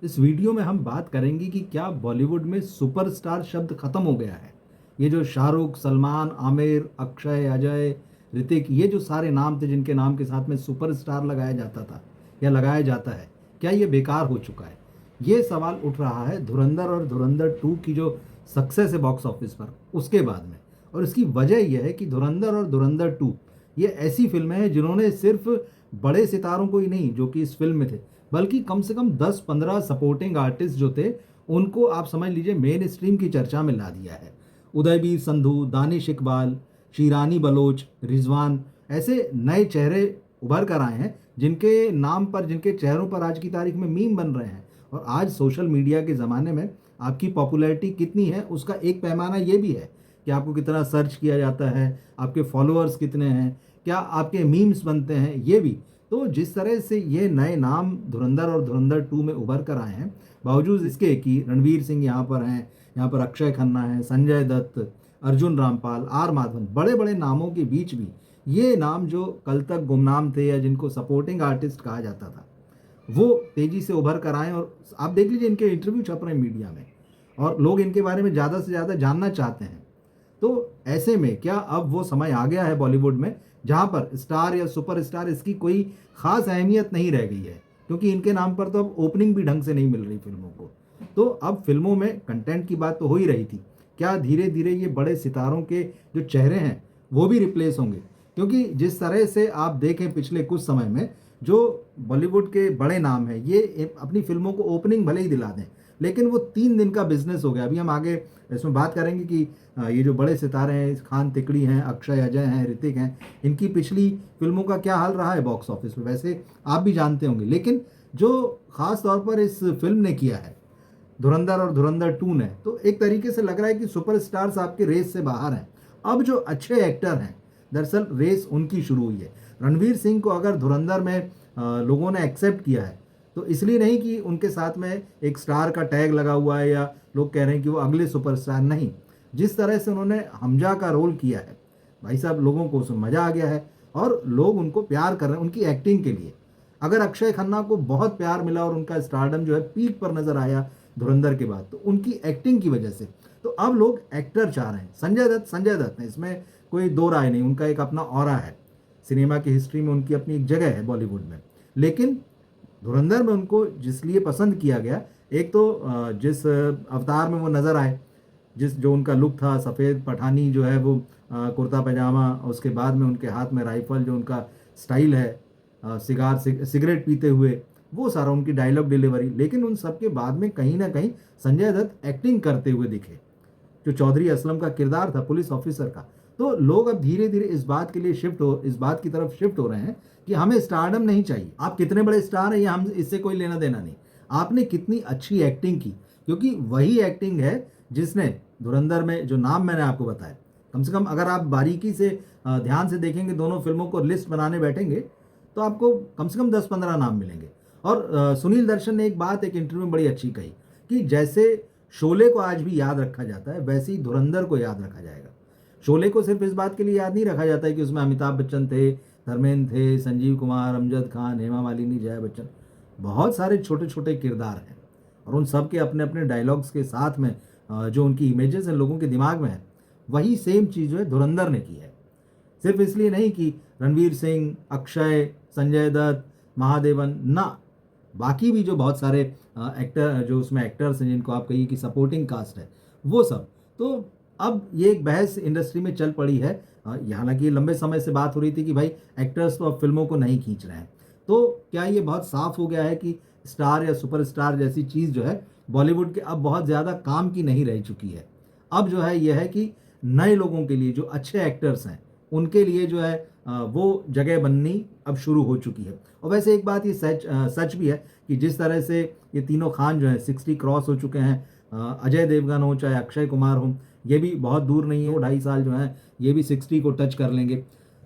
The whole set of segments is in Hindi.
इस वीडियो में हम बात करेंगे कि क्या बॉलीवुड में सुपरस्टार शब्द खत्म हो गया है। ये जो शाहरुख, सलमान, आमिर, अक्षय, अजय, ऋतिक, ये जो सारे नाम थे जिनके नाम के साथ में सुपरस्टार लगाया जाता था या लगाया जाता है, क्या ये बेकार हो चुका है? ये सवाल उठ रहा है धुरंधर और धुरंधर 2 की जो सक्सेस है बॉक्स ऑफिस पर, उसके बाद में। और इसकी वजह यह है कि धुरंधर और धुरंधर 2 ये ऐसी फिल्में हैं जिन्होंने सिर्फ बड़े सितारों को ही नहीं जो कि इस फिल्म में थे, बल्कि कम से कम 10-15 सपोर्टिंग आर्टिस्ट जो थे, उनको आप समझ लीजिए मेन स्ट्रीम की चर्चा में ला दिया है। उदयवीर संधू, दानिश इकबाल, शीरानी बलोच, रिजवान, ऐसे नए चेहरे उभर कर आए हैं जिनके नाम पर, जिनके चेहरों पर आज की तारीख में मीम बन रहे हैं। और आज सोशल मीडिया के ज़माने में आपकी पॉपुलैरिटी कितनी है उसका एक पैमाना ये भी है कि आपको कितना सर्च किया जाता है, आपके फॉलोअर्स कितने हैं, क्या आपके मीम्स बनते हैं, ये भी। तो जिस तरह से ये नए नाम धुरंधर और धुरंधर 2 में उभर कर आए हैं, बावजूद इसके कि रणवीर सिंह यहाँ पर हैं, यहाँ पर अक्षय खन्ना है, संजय दत्त, अर्जुन रामपाल, आर माधवन, बड़े बड़े नामों के बीच भी ये नाम जो कल तक गुमनाम थे या जिनको सपोर्टिंग आर्टिस्ट कहा जाता था, वो तेजी से उभर कर आए। और आप देख लीजिए इनके इंटरव्यू छप रहे हैं मीडिया में और लोग इनके बारे में ज़्यादा से ज़्यादा जानना चाहते हैं। तो ऐसे में क्या अब वो समय आ गया है बॉलीवुड में जहां पर स्टार या सुपरस्टार इसकी कोई खास अहमियत नहीं रह गई है, क्योंकि इनके नाम पर तो अब ओपनिंग भी ढंग से नहीं मिल रही फिल्मों को। तो अब फिल्मों में कंटेंट की बात तो हो ही रही थी, क्या धीरे धीरे ये बड़े सितारों के जो चेहरे हैं वो भी रिप्लेस होंगे? क्योंकि जिस तरह से आप देखें पिछले कुछ समय में जो बॉलीवुड के बड़े नाम हैं ये अपनी फिल्मों को ओपनिंग भले ही दिला दें, लेकिन वो 3 दिन का बिजनेस हो गया। अभी हम आगे इसमें बात करेंगे कि ये जो बड़े सितारे हैं, खान तिकड़ी हैं, अक्षय, अजय हैं, ऋतिक हैं, इनकी पिछली फिल्मों का क्या हाल रहा है बॉक्स ऑफिस में, वैसे आप भी जानते होंगे। लेकिन जो खास तौर पर इस फिल्म ने किया है धुरंधर और धुरंधर 2 ने, तो एक तरीके से लग रहा है कि सुपरस्टार्स आपके रेस से बाहर हैं। अब जो अच्छे एक्टर हैं, दरअसल रेस उनकी शुरू हुई है। रणवीर सिंह को अगर धुरंधर में लोगों ने एक्सेप्ट किया है तो इसलिए नहीं कि उनके साथ में एक स्टार का टैग लगा हुआ है या लोग कह रहे हैं कि वो अगले सुपरस्टार, नहीं। जिस तरह से उन्होंने हमजा का रोल किया है, भाई साहब, लोगों को उसमें मज़ा आ गया है और लोग उनको प्यार कर रहे हैं उनकी एक्टिंग के लिए। अगर अक्षय खन्ना को बहुत प्यार मिला और उनका स्टारडम जो है पीक पर नजर आया धुरंधर के बाद, तो उनकी एक्टिंग की वजह से। तो अब लोग एक्टर चाह रहे हैं। संजय दत्त है, इसमें कोई दो राय नहीं, उनका एक अपना ऑरा है, सिनेमा की हिस्ट्री में उनकी अपनी एक जगह है बॉलीवुड में। लेकिन धुरंधर में उनको जिस लिए पसंद किया गया, एक तो जिस अवतार में वो नज़र आए, जिस जो उनका लुक था, सफ़ेद पठानी जो है वो कुर्ता पैजामा, उसके बाद में उनके हाथ में राइफल, जो उनका स्टाइल है, सिगरेट पीते हुए, वो सारा उनकी डायलॉग डिलीवरी। लेकिन उन सब के बाद में कहीं ना कहीं संजय दत्त एक्टिंग करते हुए दिखे, जो चौधरी असलम का किरदार था पुलिस ऑफिसर का। तो लोग अब धीरे धीरे इस बात की तरफ शिफ्ट हो रहे हैं कि हमें स्टारडम नहीं चाहिए, आप कितने बड़े स्टार हैं ये हम इससे कोई लेना देना नहीं, आपने कितनी अच्छी एक्टिंग की। क्योंकि वही एक्टिंग है जिसने धुरंधर में जो नाम मैंने आपको बताया, कम से कम अगर आप बारीकी से ध्यान से देखेंगे, दोनों फिल्मों को लिस्ट बनाने बैठेंगे, तो आपको कम से कम 10-15 नाम मिलेंगे। और सुनील दर्शन ने एक बात एक इंटरव्यू में बड़ी अच्छी कही कि जैसे शोले को आज भी याद रखा जाता है, वैसे ही धुरंधर को याद रखा जाएगा। शोले को सिर्फ इस बात के लिए याद नहीं रखा जाता है कि उसमें अमिताभ बच्चन थे, धर्मेंद्र थे, संजीव कुमार, अमजद खान, हेमा मालिनी, जया बच्चन, बहुत सारे छोटे छोटे किरदार हैं। और उन सब के अपने अपने डायलॉग्स के साथ में जो उनकी इमेजेस हैं लोगों के दिमाग में है, वही सेम चीज़ जो है धुरंधर ने की है। सिर्फ इसलिए नहीं कि रणवीर सिंह, अक्षय, संजय दत्त, महादेवन ना, बाकी भी जो बहुत सारे एक्टर, जो उसमें एक्टर्स हैं जिनको आप कहिए कि सपोर्टिंग कास्ट है, वो सब। तो अब ये एक बहस इंडस्ट्री में चल पड़ी है। हालांकि ये लंबे समय से बात हो रही थी कि भाई एक्टर्स तो अब फिल्मों को नहीं खींच रहे हैं। तो क्या ये बहुत साफ हो गया है कि स्टार या सुपरस्टार जैसी चीज़ जो है बॉलीवुड के अब बहुत ज़्यादा काम की नहीं रह चुकी है? अब जो है यह है कि नए लोगों के लिए, जो अच्छे एक्टर्स हैं, उनके लिए जो है वो जगह बननी अब शुरू हो चुकी है। और वैसे एक बात ये सच भी है कि जिस तरह से ये तीनों खान जो हैं 60 क्रॉस हो चुके हैं, अजय देवगन हो चाहे अक्षय कुमार हो, ये भी बहुत दूर नहीं है, वो 2.5 साल जो हैं ये भी 60 को टच कर लेंगे।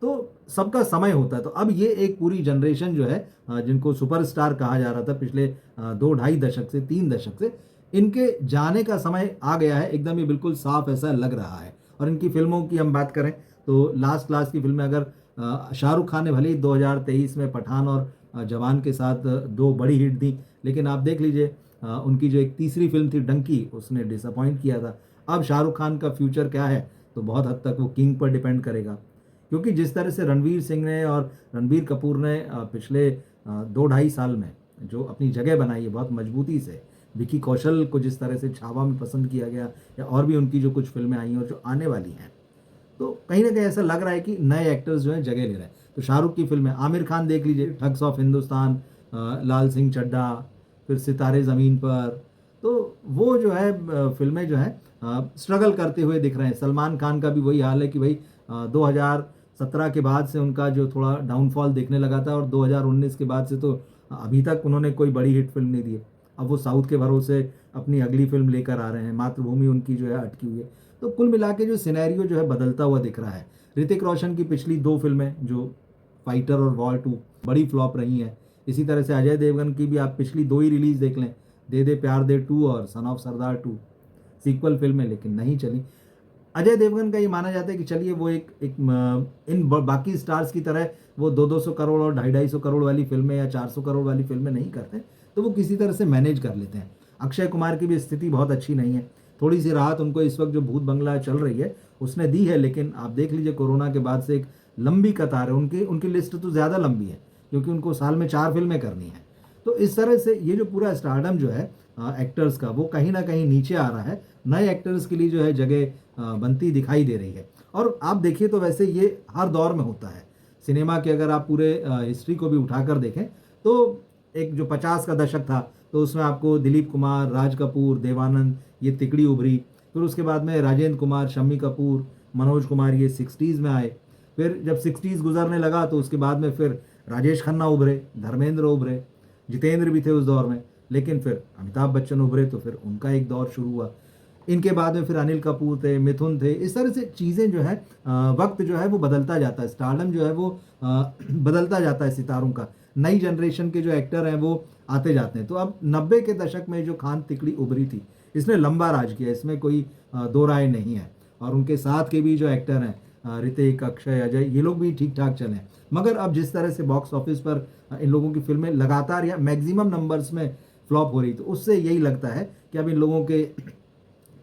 तो सबका समय होता है। तो अब ये एक पूरी जनरेशन जो है जिनको सुपरस्टार कहा जा रहा था पिछले 2-2.5 दशक से 3 दशक से, इनके जाने का समय आ गया है एकदम, ये बिल्कुल साफ ऐसा लग रहा है। और इनकी फिल्मों की हम बात करें तो लास्ट क्लास की फिल्में, अगर शाहरुख खान ने भले ही 2023 में पठान और जवान के साथ 2 बड़ी हिट दी, लेकिन आप देख लीजिए उनकी जो एक तीसरी फिल्म थी डंकी, उसने डिसअपॉइंट किया था। अब शाहरुख खान का फ्यूचर क्या है, तो बहुत हद तक वो किंग पर डिपेंड करेगा, क्योंकि जिस तरह से रणवीर सिंह ने और रणबीर कपूर ने पिछले 2 ढाई साल में जो अपनी जगह बनाई है बहुत मजबूती से, विकी कौशल को जिस तरह से छावा में पसंद किया गया, या और भी उनकी जो कुछ फिल्में आई हैं और जो आने वाली हैं, तो कहीं ना कहीं ऐसा लग रहा है कि नए एक्टर्स जो हैं जगह ले रहे हैं। तो शाहरुख की फिल्में, आमिर खान देख लीजिए, ठग्स ऑफ हिंदुस्तान, लाल सिंह चड्ढा, फिर सितारे ज़मीन पर, तो वो जो है फिल्में जो हैं स्ट्रगल करते हुए दिख रहे हैं। सलमान खान का भी वही हाल है कि भाई 2017 के बाद से उनका जो थोड़ा डाउनफॉल दिखने लगा था, और 2019 के बाद से तो अभी तक उन्होंने कोई बड़ी हिट फिल्म नहीं दी है। अब वो साउथ के भरोसे अपनी अगली फिल्म लेकर आ रहे हैं, मातृभूमि उनकी जो है अटकी हुई है। तो कुल मिला के जो सिनेरियो जो है बदलता हुआ दिख रहा है। ऋतिक रोशन की पिछली 2 फिल्में, जो फाइटर और वॉर 2, बड़ी फ्लॉप रही हैं। इसी तरह से अजय देवगन की भी आप पिछली 2 ही रिलीज देख लें, दे दे प्यार दे 2 और सन ऑफ सरदार 2, सीक्वल फिल्में लेकिन नहीं चली। अजय देवगन का ये माना जाता है कि चलिए वो इन बाकी स्टार्स की तरह वो 200-200 करोड़ और 250-250 करोड़ वाली फिल्में या 400 करोड़ वाली फिल्में नहीं करते, तो वो किसी तरह से मैनेज कर लेते हैं। अक्षय कुमार की भी स्थिति बहुत अच्छी नहीं है। थोड़ी सी राहत उनको इस वक्त जो भूत बंगला चल रही है उसने दी है, लेकिन आप देख लीजिए कोरोना के बाद से एक लंबी कतार है। उनकी उनकी लिस्ट तो ज़्यादा लंबी है, क्योंकि उनको साल में 4 फिल्में करनी है। तो इस तरह से ये जो पूरा स्टारडम जो है एक्टर्स का, वो कहीं ना कहीं नीचे आ रहा है। नए एक्टर्स के लिए जो है जगह बनती दिखाई दे रही है। और आप देखिए तो वैसे ये हर दौर में होता है। सिनेमा के अगर आप पूरे हिस्ट्री को भी उठाकर देखें, तो एक जो 50 का दशक था, तो उसमें आपको दिलीप कुमार, राज कपूर, देवानंद, ये तिकड़ी उभरी। फिर उसके बाद में राजेंद्र कुमार, शम्मी कपूर, मनोज कुमार, ये 60s में आए। फिर जब 60s गुजरने लगा तो उसके बाद में फिर राजेश खन्ना उभरे, धर्मेंद्र उभरे, जितेंद्र भी थे उस दौर में। लेकिन फिर अमिताभ बच्चन उभरे, तो फिर उनका एक दौर शुरू हुआ। इनके बाद में फिर अनिल कपूर थे, मिथुन थे। इस तरह से चीज़ें जो है वक्त जो है वो बदलता जाता है, स्टारडम जो है वो बदलता जाता है सितारों का। नई जनरेशन के जो एक्टर हैं वो आते जाते हैं। तो अब 90 के दशक में जो खान तिकड़ी उभरी थी, इसने लंबा राज किया, इसमें कोई दो राय नहीं है। और उनके साथ के भी जो एक्टर हैं ऋतिक, अक्षय, अजय, ये लोग भी ठीक ठाक चले। मगर अब जिस तरह से बॉक्स ऑफिस पर इन लोगों की फिल्में लगातार या मैक्सिमम नंबर्स में फ्लॉप हो रही, तो उससे यही लगता है कि अब इन लोगों के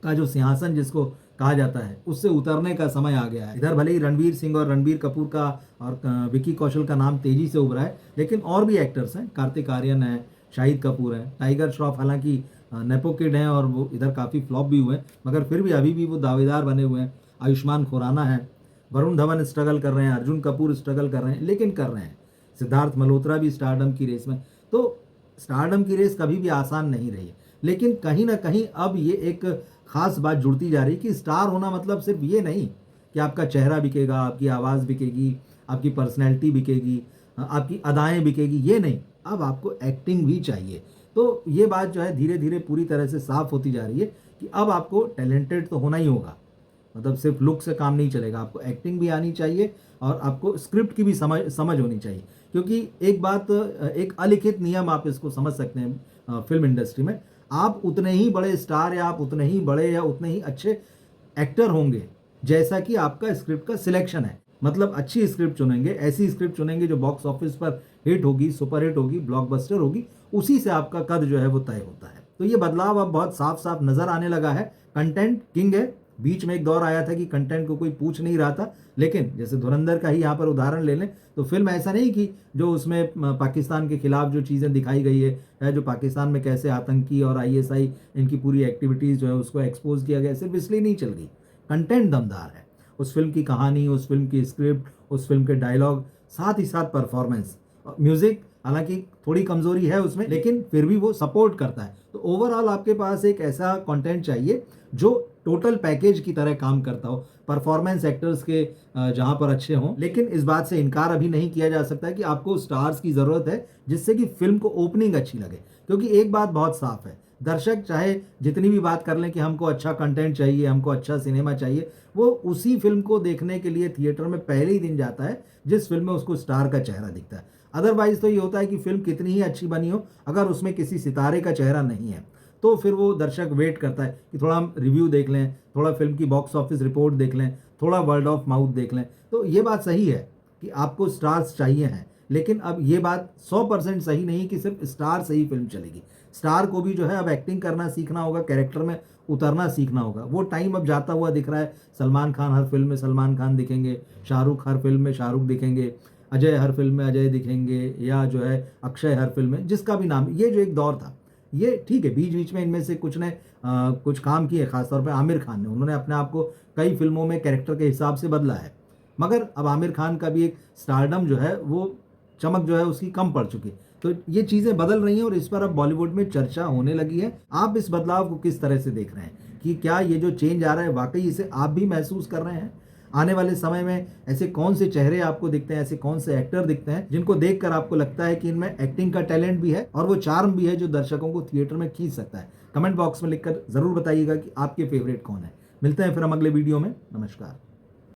का जो सिंहासन जिसको कहा जाता है, उससे उतरने का समय आ गया है। इधर भले ही रणवीर सिंह और रणबीर कपूर का और विकी कौशल का नाम तेजी से उभरा है, लेकिन और भी एक्टर्स हैं, कार्तिक आर्यन है, शाहिद कपूर है, टाइगर श्रॉफ हालांकि नेपो किड हैं और वो इधर काफ़ी फ्लॉप भी हुए हैं, मगर फिर भी अभी भी वो दावेदार बने हुए हैं। आयुष्मान खुराना है, वरुण धवन स्ट्रगल कर रहे हैं, अर्जुन कपूर स्ट्रगल कर रहे हैं, लेकिन कर रहे हैं। सिद्धार्थ मल्होत्रा भी स्टारडम की रेस में। तो स्टारडम की रेस कभी भी आसान नहीं रही है, लेकिन कहीं ना कहीं अब ये एक खास बात जुड़ती जा रही है कि स्टार होना मतलब सिर्फ ये नहीं कि आपका चेहरा बिकेगा, आपकी आवाज़ बिकेगी, आपकी पर्सनैलिटी बिकेगी, आपकी अदाएं बिकेगी, ये नहीं, अब आपको एक्टिंग भी चाहिए। तो ये बात जो है धीरे धीरे पूरी तरह से साफ होती जा रही है कि अब आपको टैलेंटेड तो होना ही होगा, मतलब सिर्फ लुक से काम नहीं चलेगा, आपको एक्टिंग भी आनी चाहिए और आपको स्क्रिप्ट की भी समझ होनी चाहिए। क्योंकि एक बात, एक अलिखित नियम आप इसको समझ सकते हैं फिल्म इंडस्ट्री में, आप उतने ही बड़े स्टार या आप उतने ही बड़े या उतने ही अच्छे एक्टर होंगे जैसा कि आपका स्क्रिप्ट का सिलेक्शन है। मतलब अच्छी स्क्रिप्ट चुनेंगे, ऐसी स्क्रिप्ट चुनेंगे जो बॉक्स ऑफिस पर हिट होगी, सुपर हिट होगी, ब्लॉकबस्टर होगी, उसी से आपका कद जो है वो तय होता है। तो ये बदलाव अब बहुत साफ साफ नजर आने लगा है। कंटेंट किंग है। बीच में एक दौर आया था कि कंटेंट को कोई पूछ नहीं रहा था, लेकिन जैसे धुरंधर का ही यहाँ पर उदाहरण ले लें, तो फिल्म ऐसा नहीं कि जो उसमें पाकिस्तान के खिलाफ जो चीज़ें दिखाई गई है, या जो पाकिस्तान में कैसे आतंकी और आईएसआई इनकी पूरी एक्टिविटीज़ जो है उसको एक्सपोज किया गया, सिर्फ इसलिए नहीं चल गई। कंटेंट दमदार है, उस फिल्म की कहानी, उस फिल्म की स्क्रिप्ट, उस फिल्म के डायलॉग, साथ ही साथ परफॉर्मेंस, म्यूजिक हालांकि थोड़ी कमजोरी है उसमें, लेकिन फिर भी वो सपोर्ट करता है। तो ओवरऑल आपके पास एक ऐसा कंटेंट चाहिए जो टोटल पैकेज की तरह काम करता हो। परफॉर्मेंस एक्टर्स के जहां पर अच्छे हों, लेकिन इस बात से इनकार अभी नहीं किया जा सकता कि आपको स्टार्स की जरूरत है जिससे कि फिल्म को ओपनिंग अच्छी लगे। क्योंकि एक बात बहुत साफ है, दर्शक चाहे जितनी भी बात कर लें कि हमको अच्छा कंटेंट चाहिए, हमको अच्छा सिनेमा चाहिए, वो उसी फिल्म को देखने के लिए थिएटर में पहले ही दिन जाता है जिस फिल्म में उसको स्टार का चेहरा दिखता है। अदरवाइज तो ये होता है कि फिल्म कितनी ही अच्छी बनी हो, अगर उसमें किसी सितारे का चेहरा नहीं है तो फिर वो दर्शक वेट करता है कि थोड़ा हम रिव्यू देख लें, थोड़ा फिल्म की बॉक्स ऑफिस रिपोर्ट देख लें, थोड़ा वर्ड ऑफ माउथ देख लें। तो ये बात सही है कि आपको स्टार्स चाहिए हैं, लेकिन अब ये बात 100% सही नहीं कि सिर्फ स्टार से ही फिल्म चलेगी। स्टार को भी जो है अब एक्टिंग करना सीखना होगा, कैरेक्टर में उतरना सीखना होगा। वो टाइम अब जाता हुआ दिख रहा है। सलमान खान हर फिल्म में सलमान खान दिखेंगे, शाहरुख हर फिल्म में शाहरुख दिखेंगे, अजय हर फिल्म में अजय दिखेंगे, या जो है अक्षय हर फिल्म में, जिसका भी नाम, ये जो एक दौर था, ये ठीक है। बीच बीच में इनमें से कुछ ने कुछ काम किए, खासतौर पे आमिर खान ने, उन्होंने अपने आप को कई फिल्मों में कैरेक्टर के हिसाब से बदला है। मगर अब आमिर खान का भी एक स्टारडम जो है, वो चमक जो है उसकी कम पड़ चुकी है। तो ये चीज़ें बदल रही हैं और इस पर अब बॉलीवुड में चर्चा होने लगी है। आप इस बदलाव को किस तरह से देख रहे हैं कि क्या ये जो चेंज आ रहा है वाकई इसे आप भी महसूस कर रहे हैं? आने वाले समय में ऐसे कौन से चेहरे आपको दिखते हैं, ऐसे कौन से एक्टर दिखते हैं जिनको देखकर आपको लगता है कि इनमें एक्टिंग का टैलेंट भी है और वो चार्म भी है जो दर्शकों को थिएटर में खींच सकता है? कमेंट बॉक्स में लिखकर ज़रूर बताइएगा कि आपके फेवरेट कौन है। मिलते हैं फिर हम अगले वीडियो में। नमस्कार।